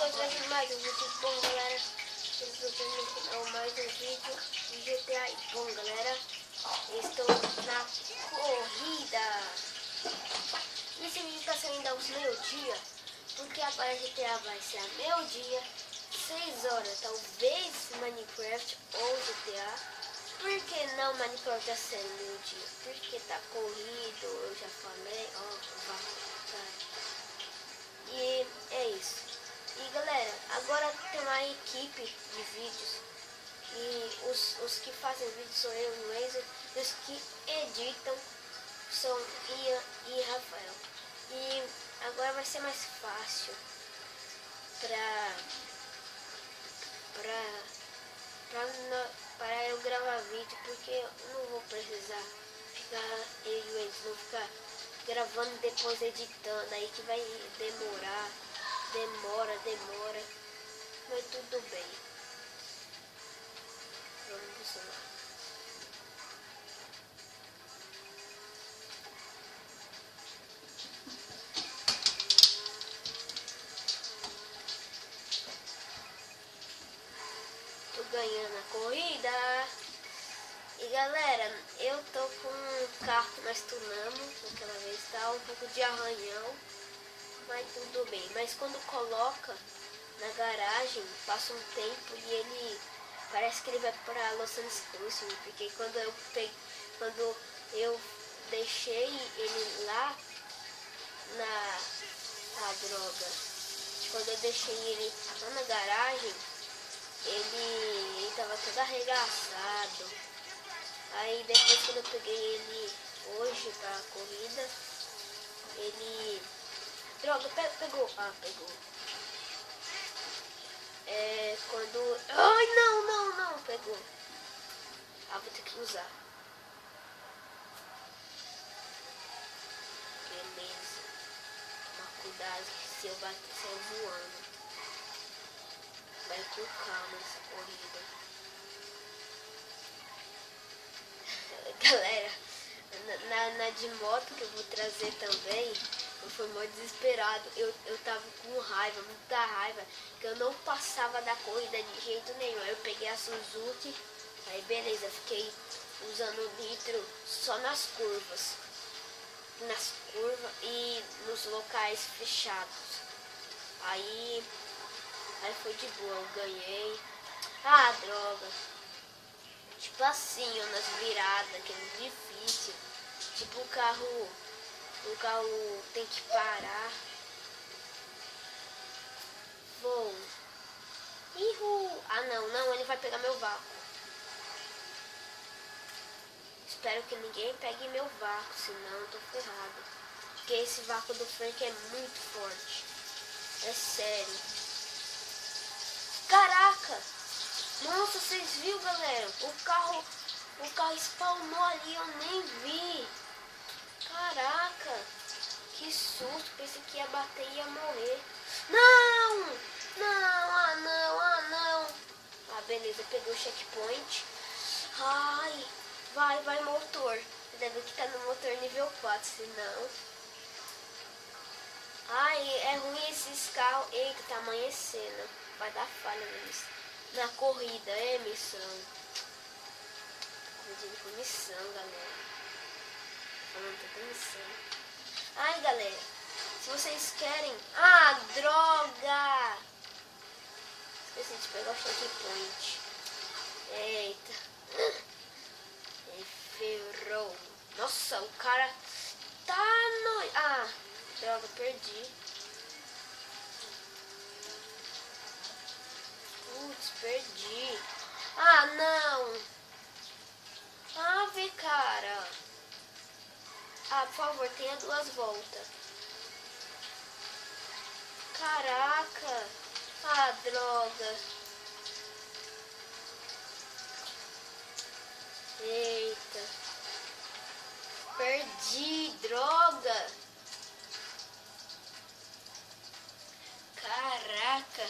estou trazendo mais um vídeo. Bom, galera, eu estou trazendo no final mais um vídeo de GTA. E bom, galera, eu estou na corrida. Esse vídeo está saindo aos meio-dia, porque agora GTA vai ser a meio-dia, 6 horas, talvez Minecraft ou GTA. Por que não Minecraft já sendo meio-dia? Porque tá corrido, eu já falei, E é isso. E galera, agora tem uma equipe de vídeos. E os que fazem vídeos são eu e o Laser. E os que editam são Ian e Rafael. E agora vai ser mais fácil para eu gravar vídeo, porque eu não vou precisar ficar, eu e eles vão ficar gravando e depois editando, aí que vai demorar, demora, mas tudo bem. Vamos lá. Tô ganhando a corrida. E galera, eu tô com um carro que nós tunamos naquela vez, tá um pouco de arranhão, mas tudo bem. Mas quando coloca na garagem, passa um tempo e ele parece que ele vai para Los Angeles, porque quando eu deixei ele lá quando eu deixei ele lá na garagem, ele tava todo arregaçado. Aí depois, quando eu peguei ele hoje pra corrida, ele... Droga, pegou. Ah, pegou. Quando... Ai, não, pegou. Ah, vou ter que usar. Beleza. Tomar cuidado que se eu bater, sair voando. Vai com calma essa corrida. Galera, na de moto que eu vou trazer também, eu fui muito desesperado. Eu tava com raiva, muita raiva, que eu não passava da corrida de jeito nenhum. Aí eu peguei a Suzuki, aí beleza, fiquei usando nitro só nas curvas e nos locais fechados. Aí foi de boa, eu ganhei. Ah, droga. Tipo assim, ó, nas viradas, que é difícil. Tipo o carro tem que parar. Vou. Ihu. Ah, não, ele vai pegar meu vácuo. Espero que ninguém pegue meu vácuo, senão eu tô ferrado. Porque esse vácuo do Frank é muito forte. É sério. Caraca! Nossa, vocês viram, galera? O carro spawnou ali, eu nem vi. Caraca, que susto. Pensei que ia bater e ia morrer. Não! Ah, beleza, peguei o checkpoint. Ai, vai motor. Deve que tá no motor nível 4, senão... Ai, é ruim esses carros. Eita, tá amanhecendo. Vai dar falha nisso. Na corrida, é missão. Pedindo por missão, galera. Falando toda missão. Ai, galera, se vocês querem... Ah, droga! Esqueci de pegar o checkpoint. Eita. Ele ferrou. Nossa, o cara tá no... Ah, droga, perdi. Putz, perdi. Ah, não. Ave, cara. Ah, por favor, tenha 2 voltas. Caraca. Ah, droga. Eita. Perdi, droga. Caraca.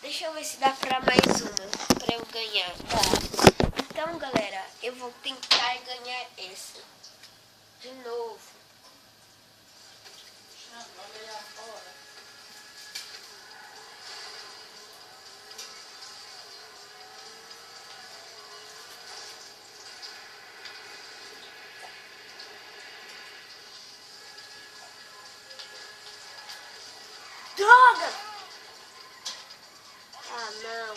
Deixa eu ver se dá pra mais uma, pra eu ganhar. Tá. Então, galera, eu vou tentar ganhar essa. De novo. droga! Ah, não.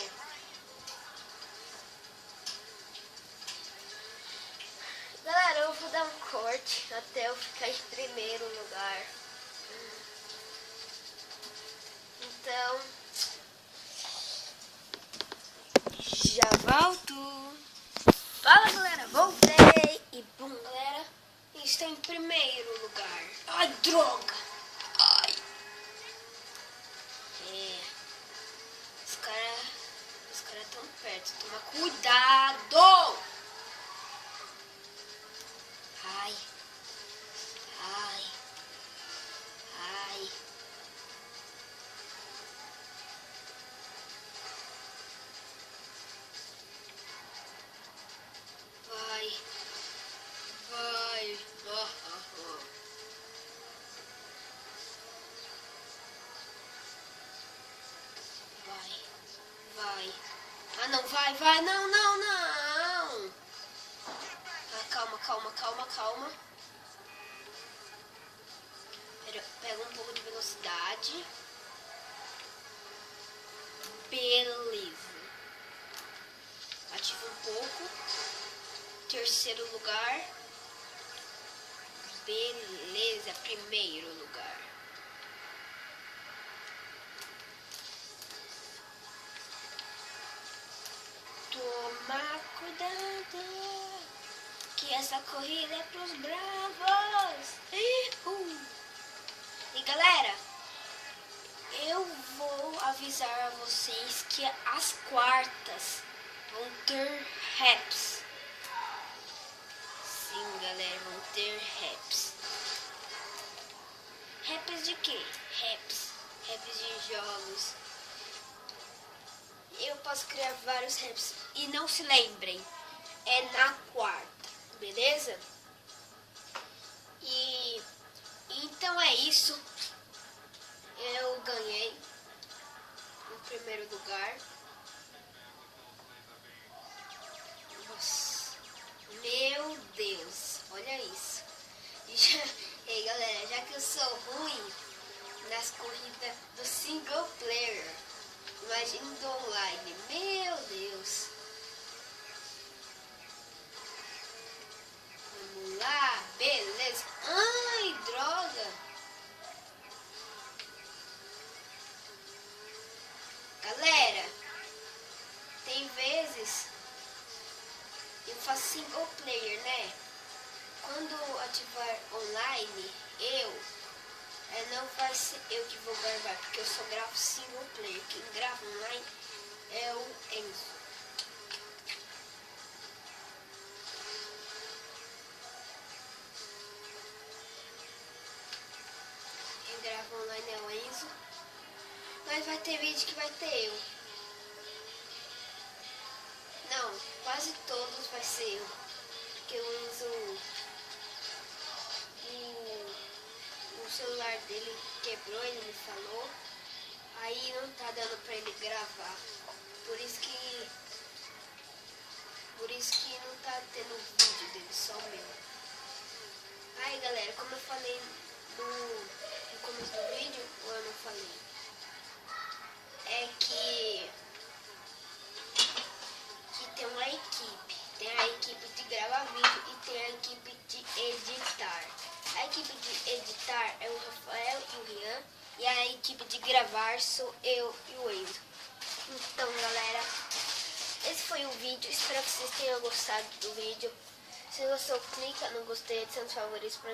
Galera, eu vou dar um corte até eu ficar em primeiro lugar. Então, já volto. Fala, galera, voltei. E bum, galera, estou em primeiro lugar. Ai, droga. Ai. É. Os caras tão perto. Toma cuidado. Ai. Ai. Ai. Vai. Vai. Vai. Vai. Ah, não, vai. Não, não, não. Ah, calma. Pega um pouco de velocidade. Beleza. Ativa um pouco. Terceiro lugar. Beleza, primeiro lugar. Toma cuidado, que essa corrida é pros bravos. E galera, eu vou avisar a vocês que as quartas vão ter raps. Sim, galera, vão ter raps. Raps de quê? Raps de jogos. Eu posso criar vários raps. E não se lembrem, é na quarta, beleza? E então é isso. Eu ganhei o primeiro lugar. Nossa, meu Deus, olha isso. E aí, galera, já que eu sou ruim nas corridas do single player, imagine do online. Meu Deus. Vamos lá, beleza. Ai, droga. Galera, tem vezes eu faço single player, né? Quando ativar online, não vai ser eu que vou gravar, porque eu só gravo single player. Quem grava online é o Enzo. Quem grava online é o Enzo. Mas vai ter vídeo que vai ter eu. Não, quase todos vai ser eu. Porque o Enzo, o celular dele quebrou, ele me falou. Aí não tá dando pra ele gravar. Por isso que não tá tendo vídeo dele, só meu. Aí galera, como eu falei no começo do vídeo, ou eu não falei? É que tem uma equipe. Tem a equipe de gravar vídeo e tem a equipe de editar. A equipe de editar é o Rafael e o Rian. E a equipe de gravar sou eu e o Enzo. Então, galera, esse foi o vídeo. Espero que vocês tenham gostado do vídeo. Se gostou, clica no gostei, adicione os favoritos para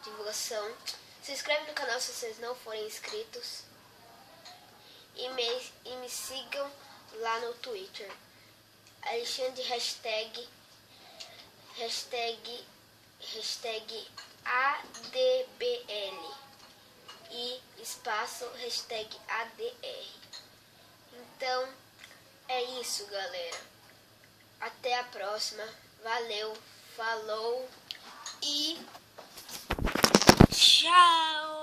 divulgação. Se inscreve no canal se vocês não forem inscritos. E me sigam lá no Twitter. Alexandre hashtag ADBL e espaço #ADR. Então é isso, galera. Até a próxima. Valeu, falou e tchau!